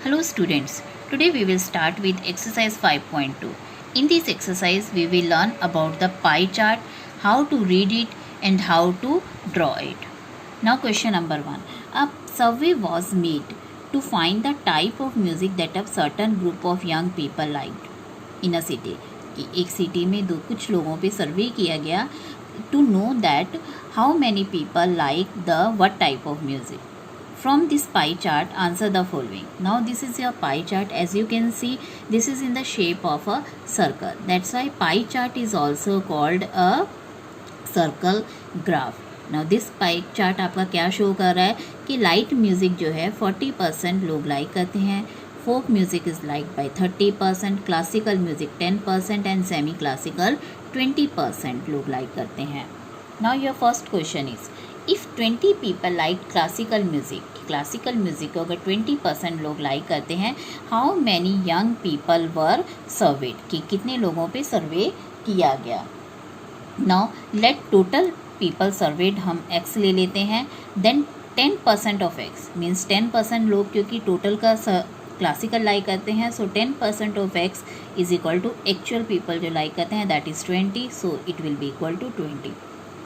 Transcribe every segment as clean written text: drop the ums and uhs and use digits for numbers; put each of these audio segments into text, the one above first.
Hello students, today we will start with exercise 5.2. In this exercise we will learn about the pie chart, how to read it and how to draw it. Now question number 1. A survey was made to find the type of music that a certain group of young people liked in a city. कि एक city में कुछ लोगों पे survey किया गया to know that how many people like the what type of music. From this pie chart, answer the following. Now this is your pie chart. As you can see, this is in the shape of a circle. That's why pie chart is also called a circle graph. Now this pie chart आपका क्या show कर रहा है कि light music जो है 40% लोग like करते हैं, folk music is like by 30%, classical music 10% and semi classical 20% लोग लाइक करते हैं. Now your first question is if 20 people like classical music को अगर 20% लोग लाइक करते हैं, how many young people were surveyed कि कितने लोगों पे सर्वे किया गया. Now let total people surveyed हम x ले लेते हैं, देन 10% ऑफ x मीन्स 10% लोग क्योंकि टोटल का क्लासिकल लाइक करते हैं, so 10% of x is equal to actual people जो लाइक करते हैं that is 20, so it will be equal to 20.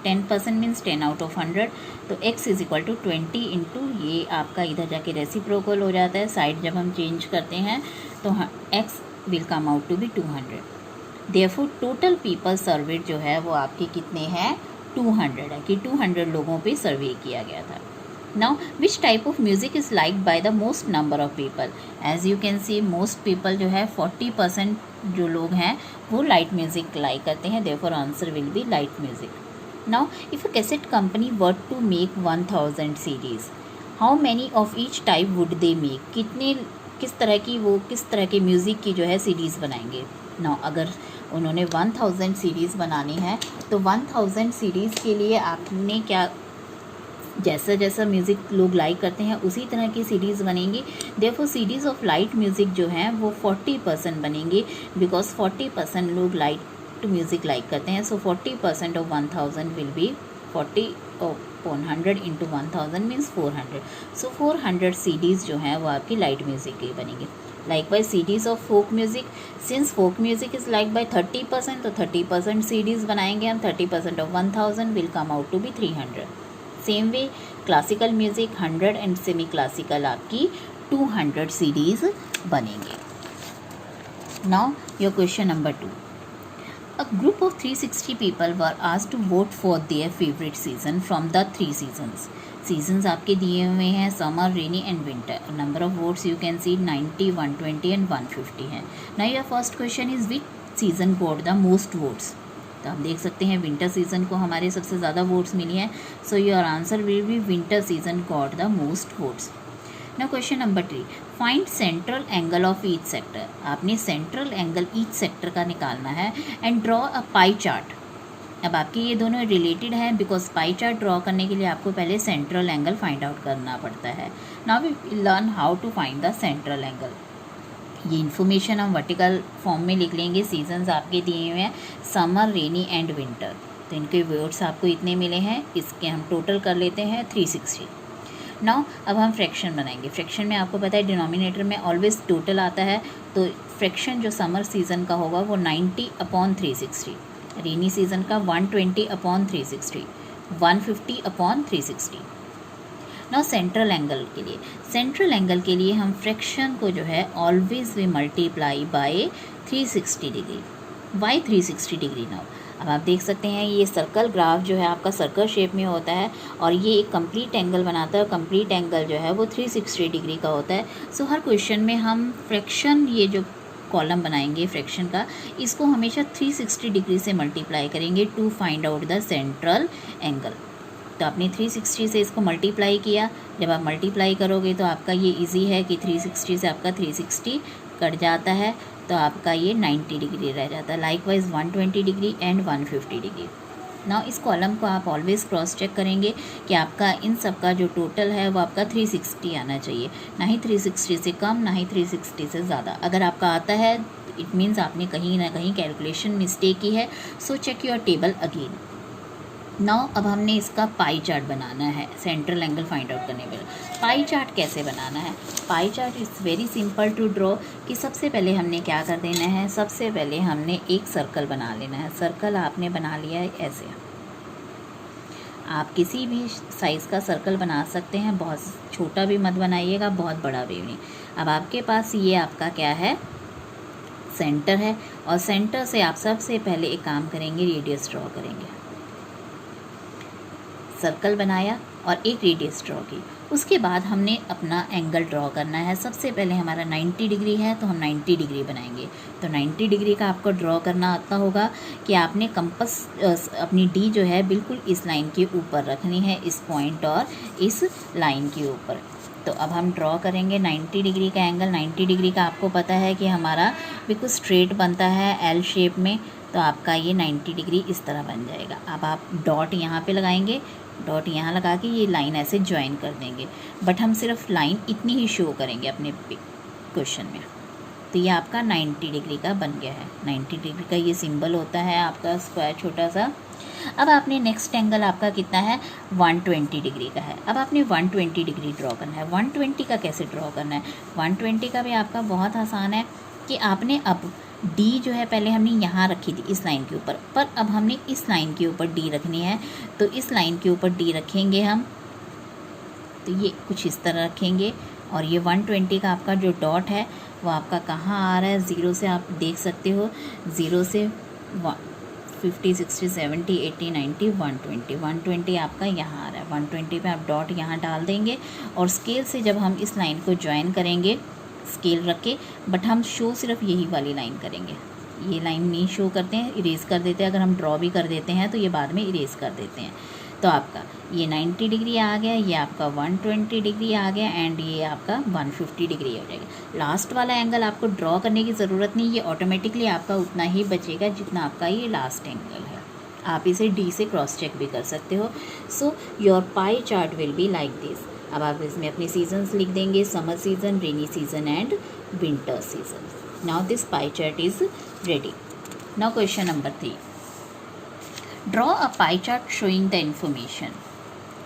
10% means 10 out of 100, तो x is equal to 20 into ये आपका इधर जाके रेसिप्रोकल हो जाता है, साइड जब हम चेंज करते हैं तो x will come out to be 200. Therefore total people surveyed जो है वो आपके कितने हैं 200 है कि 200 लोगों पे सर्वे किया गया था. Now which type of music is like by the most number of people. As you can see most people जो है 40% जो लोग हैं वो लाइट म्यूज़िक लाइक करते हैं, therefore answer will be light music. Now, if a cassette company were to make 1000 CDs, how many of each type would they make? किस तरह के म्यूज़िक की जो है CDs बनाएंगे. Now, अगर उन्होंने 1000 CDs बनानी है तो 1000 CDs के लिए आपने क्या जैसा म्यूज़िक लोग लाइक करते हैं उसी तरह की CDs बनेंगी. Therefore CDs of light music जो हैं वो 40% बनेंगे बिकॉज 40% लोग लाइट म्यूज़िक लाइक करते हैं. सो 40% of 1000 will be 40 upon 100 into 1000 means 400. So 400 CDs जो हैं वो आपकी लाइट म्यूज़िक की बनेंगी. Likewise CDs of folk music, since folk music is like by 30%, तो 30% CDs बनाएंगे हम. 30% of 1000 will come out to be 300. Same way classical music 100 and semi classical आपकी 200 CDs बनेंगे. Now your question number 2. A group of 360 people were asked to vote for their favorite season from the 3 seasons. Seasons आपके दिए हुए हैं summer, rainy and winter. Number of votes you can C 90, 120 and 150 हैं. Now your first question is which season got the most votes. तो आप देख सकते हैं विंटर सीजन को हमारे सबसे ज़्यादा वोट्स मिली हैं, so your answer will be winter season got the most votes. Now question number 3. Find central angle of each sector. आपने सेंट्रल एंगल ईच सेक्टर का निकालना है and draw a pie chart. अब आपके ये दोनों रिलेटेड हैं बिकॉज पाई चार्ट ड्रॉ करने के लिए आपको पहले सेंट्रल एंगल फाइंड आउट करना पड़ता है. Now we learn how to find the central angle. ये इन्फॉर्मेशन हम वर्टिकल फॉर्म में लिख लेंगे. सीजन्स आपके दिए हुए हैं समर, रेनी एंड विंटर, तो इनके वोट्स आपको इतने मिले हैं, इसके हम टोटल कर लेते हैं 360. नाउ अब हम फ्रैक्शन बनाएंगे. फ्रैक्शन में आपको पता है डिनोमिनेटर में ऑलवेज टोटल आता है, तो फ्रैक्शन जो समर सीज़न का होगा वो 90 अपॉन 360, रेनी सीज़न का 120 upon 360, 150 upon 360. Now central angle के लिए हम फ्रैक्शन को जो है always we multiply by 360 degree. Why 360 degree. Now अब आप देख सकते हैं ये सर्कल ग्राफ जो है आपका सर्कल शेप में होता है और ये एक कंप्लीट एंगल बनाता है. कंप्लीट एंगल जो है वो 360 डिग्री का होता है. सो हर क्वेश्चन में हम फ्रैक्शन ये जो कॉलम बनाएंगे फ्रैक्शन का, इसको हमेशा 360 डिग्री से मल्टीप्लाई करेंगे to find out the central angle. तो आपने 360 से इसको मल्टीप्लाई किया. जब आप मल्टीप्लाई करोगे तो आपका ये इजी है कि 360 से आपका 360 कट जाता है, तो आपका ये 90 डिग्री रह जाता है. Likewise 120 degree and 150 degree. Now इस कॉलम को आप ऑलवेज क्रॉस चेक करेंगे कि आपका इन सब का जो टोटल है वो आपका 360 आना चाहिए, ना ही 360 से कम ना ही 360 से ज़्यादा. अगर आपका आता है इट मीन्स आपने कहीं ना कहीं कैलकुलेशन मिस्टेक की है. So check your table again. Now अब हमने इसका पाई चार्ट बनाना है सेंट्रल एंगल फाइंड आउट करने के लिए। पाई चार्ट कैसे बनाना है? Pie chart is very simple to draw. कि सबसे पहले हमने क्या कर देना है, सबसे पहले हमने एक सर्कल बना लेना है। सर्कल आपने बना लिया है ऐसे, आप किसी भी साइज़ का सर्कल बना सकते हैं, बहुत छोटा भी मत बनाइएगा, बहुत बड़ा भी नहीं। अब आपके पास ये आपका क्या है, सेंटर है, और सेंटर से आप सबसे पहले एक काम करेंगे, रेडियस ड्रॉ करेंगे। सर्कल बनाया और एक रेडियस ड्रॉ की। उसके बाद हमने अपना एंगल ड्रॉ करना है। सबसे पहले हमारा 90 डिग्री है तो हम 90 डिग्री बनाएंगे। तो 90 डिग्री का आपको ड्रॉ करना आता होगा कि आपने कंपास अपनी डी जो है बिल्कुल इस लाइन के ऊपर रखनी है, इस पॉइंट और इस लाइन के ऊपर। तो अब हम ड्रॉ करेंगे 90 डिग्री का एंगल। 90 डिग्री का आपको पता है कि हमारा बिल्कुल स्ट्रेट बनता है एल शेप में, तो आपका ये 90 डिग्री इस तरह बन जाएगा। अब आप डॉट यहाँ पे लगाएंगे, डॉट यहाँ लगा के ये लाइन ऐसे ज्वाइन कर देंगे, बट हम सिर्फ लाइन इतनी ही शो करेंगे अपने क्वेश्चन में। तो ये आपका 90 डिग्री का बन गया है। 90 डिग्री का ये सिंबल होता है आपका स्क्वायर छोटा सा। अब आपने नेक्स्ट एंगल आपका कितना है, 120 डिग्री का है। अब आपने 120 डिग्री ड्रॉ करना है। 120 का कैसे ड्रॉ करना है? 120 का भी आपका बहुत आसान है कि आपने अब डी जो है पहले हमने यहाँ रखी थी इस लाइन के ऊपर, पर अब हमने इस लाइन के ऊपर डी रखनी है। तो इस लाइन के ऊपर डी रखेंगे हम, तो ये कुछ इस तरह रखेंगे। और ये 120 का आपका जो डॉट है वो आपका कहाँ आ रहा है, ज़ीरो से आप देख सकते हो, ज़ीरो से 50, 60, 70, 80, 90, 120, 120 आपका यहाँ आ रहा है। 120 पे आप डॉट यहाँ डाल देंगे और स्केल से जब हम इस लाइन को ज्वाइन करेंगे, स्केल रख के, बट हम शो सिर्फ यही वाली लाइन करेंगे, ये लाइन नहीं शो करते हैं, इरेज कर देते हैं। अगर हम ड्रॉ भी कर देते हैं तो ये बाद में इरेज कर देते हैं। तो आपका ये 90 डिग्री आ गया, ये आपका 120 डिग्री आ गया, एंड ये आपका 150 डिग्री हो जाएगा। लास्ट वाला एंगल आपको ड्रॉ करने की ज़रूरत नहीं, ये ऑटोमेटिकली आपका उतना ही बचेगा जितना आपका ये लास्ट एंगल है। आप इसे डी से क्रॉस चेक भी कर सकते हो। So your pie chart will be like this. अब आप इसमें अपने सीजन्स लिख देंगे, summer season, rainy season and winter season. Now this pie chart is ready. Now question number 3, draw a pie chart showing the information.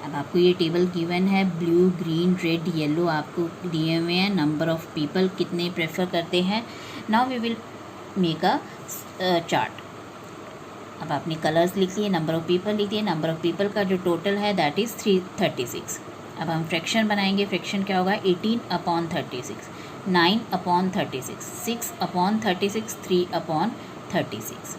अब आपको ये table given है, ब्लू, ग्रीन, रेड, येलो आपको दिए हुए हैं। नंबर ऑफ़ पीपल कितने prefer करते हैं। Now we will make a chart. अब आपने कलर्स लिख लिए, नंबर ऑफ़ पीपल लिख दिए। नंबर ऑफ़ पीपल का जो टोटल है दैट इज़ 336। अब हम फ्रैक्शन बनाएंगे। फ्रैक्शन क्या होगा, 18/36, 9/36, 6/36, 3/36।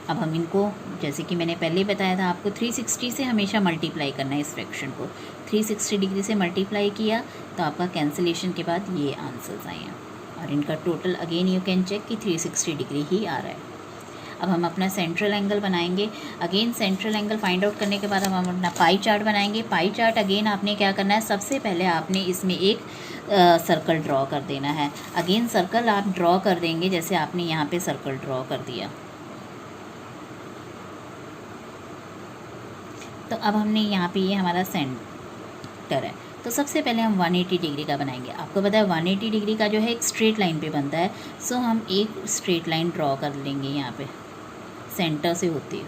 अब हम इनको, जैसे कि मैंने पहले बताया था आपको, 360 से हमेशा मल्टीप्लाई करना है। इस फ्रैक्शन को 360 डिग्री से मल्टीप्लाई किया तो आपका कैंसिलेशन के बाद ये आंसर्स आए हैं, और इनका total again you can check कि 360 डिग्री ही आ रहा है। अब हम अपना सेंट्रल एंगल बनाएंगे। Again central angle find out करने के बाद हम अपना पाई चार्ट बनाएंगे। पाई चार्ट अगेन आपने क्या करना है, सबसे पहले आपने इसमें एक सर्कल ड्रॉ कर देना है। अगेन सर्कल आप ड्रॉ कर देंगे, जैसे आपने यहाँ पे सर्कल ड्रॉ कर दिया। तो अब हमने यहाँ पे ये हमारा सेंटर है, तो सबसे पहले हम 180 डिग्री का बनाएंगे। आपको पता है 180 डिग्री का जो है एक स्ट्रेट लाइन पे बनता है। सो हम एक स्ट्रेट लाइन ड्रॉ कर लेंगे यहाँ पे सेंटर से होती है।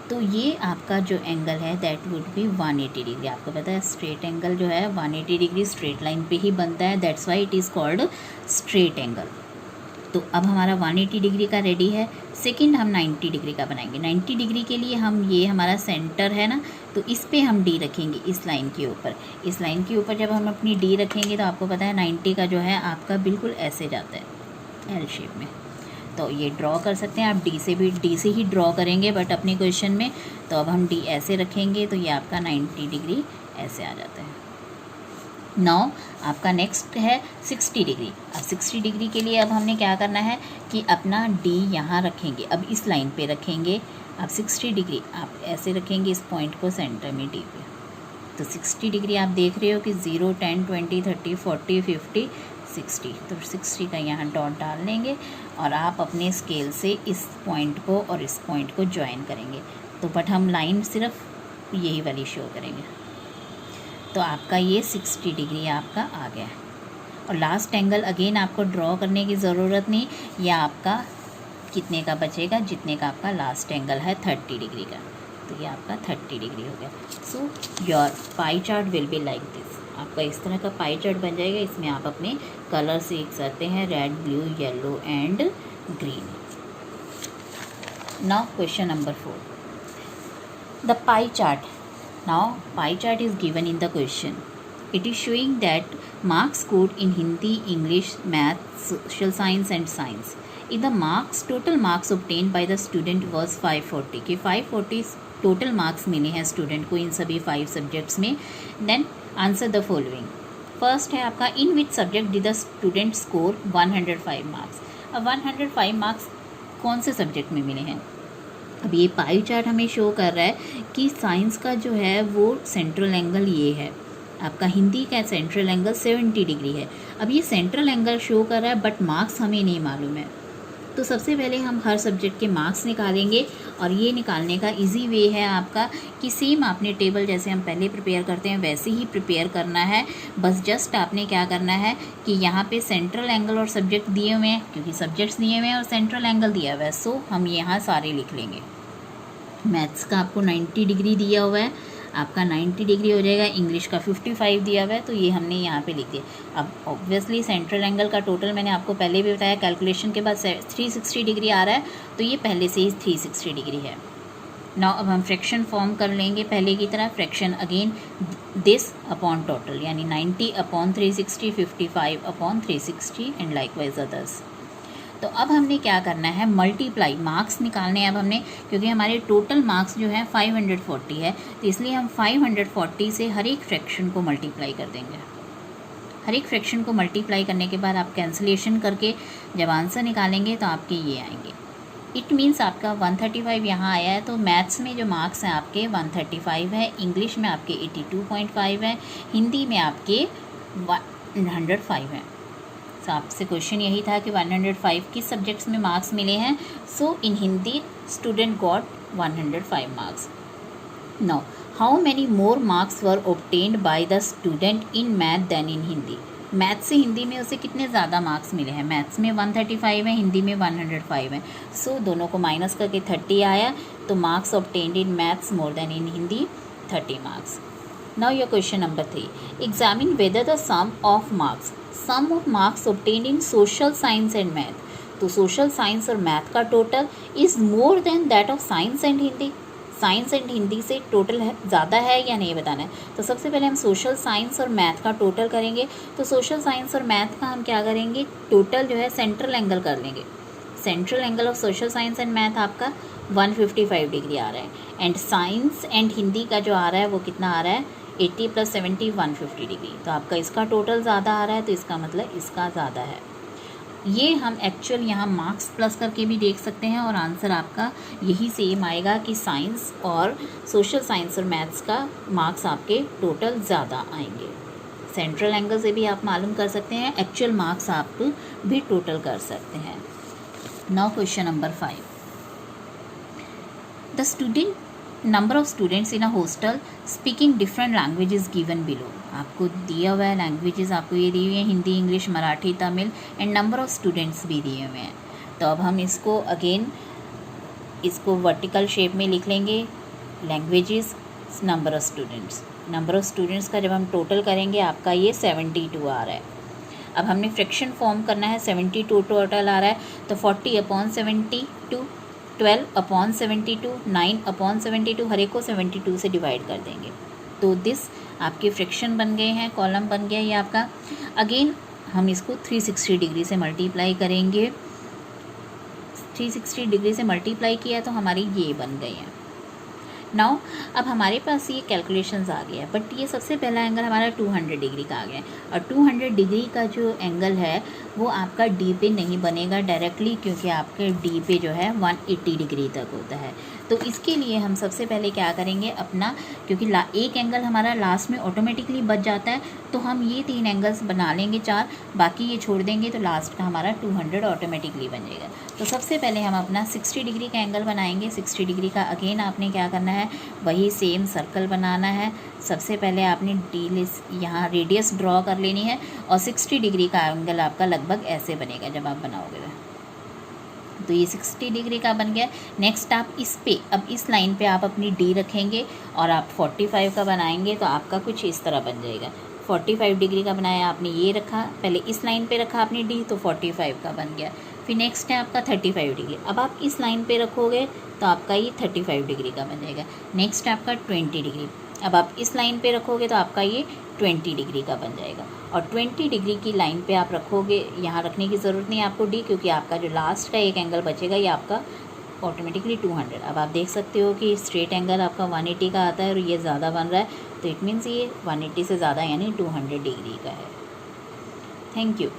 तो ये आपका जो एंगल है दैट वुड बी 180 डिग्री। आपको पता है स्ट्रेट एंगल जो है 180 डिग्री स्ट्रेट लाइन पे ही बनता है, that's why it is called straight angle. तो अब हमारा 180 डिग्री का रेडी है। सेकंड हम 90 डिग्री का बनाएंगे। 90 डिग्री के लिए हम, ये हमारा सेंटर है ना, तो इस पे हम डी रखेंगे, इस लाइन के ऊपर। इस लाइन के ऊपर जब हम अपनी डी रखेंगे तो आपको पता है 90 का जो है आपका बिल्कुल ऐसे जाता है एल शेप में। तो ये ड्रॉ कर सकते हैं आप, डी से भी, डी से ही ड्रॉ करेंगे बट अपने क्वेश्चन में। तो अब हम डी ऐसे रखेंगे तो ये आपका 90 डिग्री ऐसे आ जाता है। नाउ आपका नेक्स्ट है 60 डिग्री। अब 60 डिग्री के लिए अब हमने क्या करना है कि अपना डी यहाँ रखेंगे, अब इस लाइन पे रखेंगे। अब 60 डिग्री आप ऐसे रखेंगे इस पॉइंट को सेंटर में डी पे। तो 60 डिग्री आप देख रहे हो कि 0, 10, 20, 30, 40, 50, 60। तो 60 का यहाँ डॉट डाल लेंगे और आप अपने स्केल से इस पॉइंट को और इस पॉइंट को ज्वाइन करेंगे। तो बट हम लाइन सिर्फ यही वाली शो करेंगे। तो आपका ये 60 डिग्री आपका आ गया है। और लास्ट एंगल अगेन आपको ड्रॉ करने की ज़रूरत नहीं, यह आपका कितने का बचेगा, जितने का आपका लास्ट एंगल है 30 डिग्री का। तो ये आपका 30 डिग्री हो गया। सो your pie chart will be like this. आपका इस तरह का पाई चार्ट बन जाएगा। इसमें आप अपने कलर सीख सकते हैं, red, blue, yellow and green. Now question number 4, the pie chart. Now pie chart is given in the question. It is showing that marks scored in Hindi, English, Math, Social Science and Science. If the marks, total marks obtained by the student was 540, कि 540 total marks मिले हैं student को इन सभी 5 subjects में, then answer the following. First है आपका, in which subject did the student score 105 marks. अब 105 marks कौन से सब्जेक्ट में मिले हैं? अब ये पाई चार्ट हमें शो कर रहा है कि साइंस का जो है वो सेंट्रल एंगल ये है, आपका हिंदी का सेंट्रल एंगल 70 डिग्री है। अब ये सेंट्रल एंगल शो कर रहा है बट मार्क्स हमें नहीं मालूम है। तो सबसे पहले हम हर सब्जेक्ट के मार्क्स निकालेंगे और ये निकालने का इजी वे है आपका कि सेम आपने टेबल जैसे हम पहले प्रिपेयर करते हैं वैसे ही प्रिपेयर करना है। बस जस्ट आपने क्या करना है कि यहाँ पे सेंट्रल एंगल और सब्जेक्ट दिए हुए हैं, क्योंकि सब्जेक्ट्स दिए हुए हैं और सेंट्रल एंगल दिया हुआ है, सो हम यहाँ सारे लिख लेंगे। मैथ्स का आपको 90 डिग्री दिया हुआ है, आपका 90 डिग्री हो जाएगा। इंग्लिश का 55 दिया हुआ है, तो ये हमने यहाँ पे लिख दिया। अब ऑब्वियसली सेंट्रल एंगल का टोटल मैंने आपको पहले भी बताया, कैलकुलेशन के बाद 360 डिग्री आ रहा है, तो ये पहले से ही 360 डिग्री है। नाउ अब हम फ्रैक्शन फॉर्म कर लेंगे पहले की तरह। Fraction again this upon total, यानी 90 upon 360, 55 upon 360 and likewise others. तो अब हमने क्या करना है, मल्टीप्लाई मार्क्स निकालने हैं अब हमने, क्योंकि हमारे टोटल मार्क्स जो है 540 है, तो इसलिए हम 540 से हर एक फ्रैक्शन को मल्टीप्लाई कर देंगे। हर एक फ्रैक्शन को मल्टीप्लाई करने के बाद आप कैंसिलेशन करके जब आंसर निकालेंगे तो आपके ये आएंगे। इट मीन्स आपका 135 यहाँ आया है, तो मैथ्स में जो मार्क्स हैं आपके 135 है, इंग्लिश में आपके 82.5 है, हिंदी में आपके 105 है। तो आपसे क्वेश्चन यही था कि 105 किस सब्जेक्ट्स में मार्क्स मिले हैं। So in Hindi student got 105 marks. Now how many more marks were obtained by the student in math than in Hindi. Math से हिंदी में उसे कितने ज़्यादा मार्क्स मिले हैं? मैथ्स में 135 है, हिंदी में 105 है, सो दोनों को माइनस करके 30 आया, तो marks obtained in maths more than in Hindi 30 marks. Now your question number 3, examine whether the sum of marks obtained in social science and math. तो सोशल साइंस और मैथ का total is more than that of science and Hindi. Science and Hindi से total है ज़्यादा है या नहीं बताना है। तो सबसे पहले हम सोशल साइंस और मैथ का टोटल करेंगे। तो सोशल साइंस और मैथ का हम क्या करेंगे, टोटल जो है सेंट्रल एंगल कर लेंगे। Central angle of social science and math आपका 155 डिग्री आ रहा है, एंड साइंस एंड हिंदी का जो आ रहा है वो कितना आ रहा है, 80 + 70 150 डिग्री। तो आपका इसका टोटल ज़्यादा आ रहा है, तो इसका मतलब इसका ज़्यादा है। ये हम एक्चुअल यहाँ मार्क्स प्लस करके भी देख सकते हैं और आंसर आपका यही सेम आएगा कि साइंस और सोशल साइंस और मैथ्स का मार्क्स आपके टोटल ज़्यादा आएंगे। सेंट्रल एंगल से भी आप मालूम कर सकते हैं, एक्चुअल मार्क्स आप भी टोटल कर सकते हैं। Now question number 5, the student number of students in a hostel speaking different languages given below. आपको दिया हुआ है लैंग्वेजेस, आपको ये दी हुई है Hindi, English, Marathi, Tamil, and number of students भी दिए हुए हैं। तो अब हम इसको अगेन इसको वर्टिकल शेप में लिख लेंगे, languages, number of students. Number of students का जब हम टोटल करेंगे आपका ये 72 आ रहा है। अब हमने फ्रैक्शन फॉर्म करना है, 72 टोटल आ रहा है, तो 40/72, 12/72, 9/72, हर एक को 72 से डिवाइड कर देंगे। तो दिस आपके फ्रैक्शन बन गए हैं, कॉलम बन गया ये आपका। अगेन हम इसको 360 डिग्री से मल्टीप्लाई करेंगे। 360 डिग्री से मल्टीप्लाई किया तो हमारी ये बन गई हैं। नाउ अब हमारे पास ये कैलकुलेशंस आ गया, बट ये सबसे पहला एंगल हमारा 200 डिग्री का आ गया, और 200 डिग्री का जो एंगल है वो आपका डी पे नहीं बनेगा डायरेक्टली, क्योंकि आपके डी पे जो है 180 डिग्री तक होता है। तो इसके लिए हम सबसे पहले क्या करेंगे अपना, क्योंकि एक एंगल हमारा लास्ट में ऑटोमेटिकली बच जाता है, तो हम ये 3 एंगल्स बना लेंगे 4, बाकी ये छोड़ देंगे, तो लास्ट का हमारा 200 ऑटोमेटिकली बन जाएगा। तो सबसे पहले हम अपना 60 डिग्री का एंगल बनाएंगे। 60 डिग्री का अगेन आपने क्या करना है, वही सेम सर्कल बनाना है। सबसे पहले आपने यहाँ रेडियस ड्रॉ कर लेनी है, और 60 डिग्री का एंगल आपका लगभग ऐसे बनेगा जब आप बनाओगे। तो ये 60 डिग्री का बन गया। नेक्स्ट आप इस पे, अब इस लाइन पे आप अपनी डी रखेंगे और आप 45 का बनाएंगे तो आपका कुछ इस तरह बन जाएगा। 45 डिग्री का बनाया आपने, ये रखा, पहले इस लाइन पे रखा आपने डी, तो 45 का बन गया। फिर नेक्स्ट है आपका 35 डिग्री, अब आप इस लाइन पे रखोगे तो आपका ये 35 डिग्री का बन जाएगा। नेक्स्ट आपका 20 डिग्री, अब आप इस लाइन पे रखोगे तो आपका ये 20 डिग्री का बन जाएगा। और 20 डिग्री की लाइन पे आप रखोगे, यहाँ रखने की ज़रूरत नहीं है आपको डी, क्योंकि आपका जो लास्ट का एक एंगल बचेगा ये आपका ऑटोमेटिकली 200। अब आप देख सकते हो कि स्ट्रेट एंगल आपका 180 का आता है और ये ज़्यादा बन रहा है, तो इट मीन्स ये 180 से ज़्यादा यानी 200 डिग्री का है। Thank you.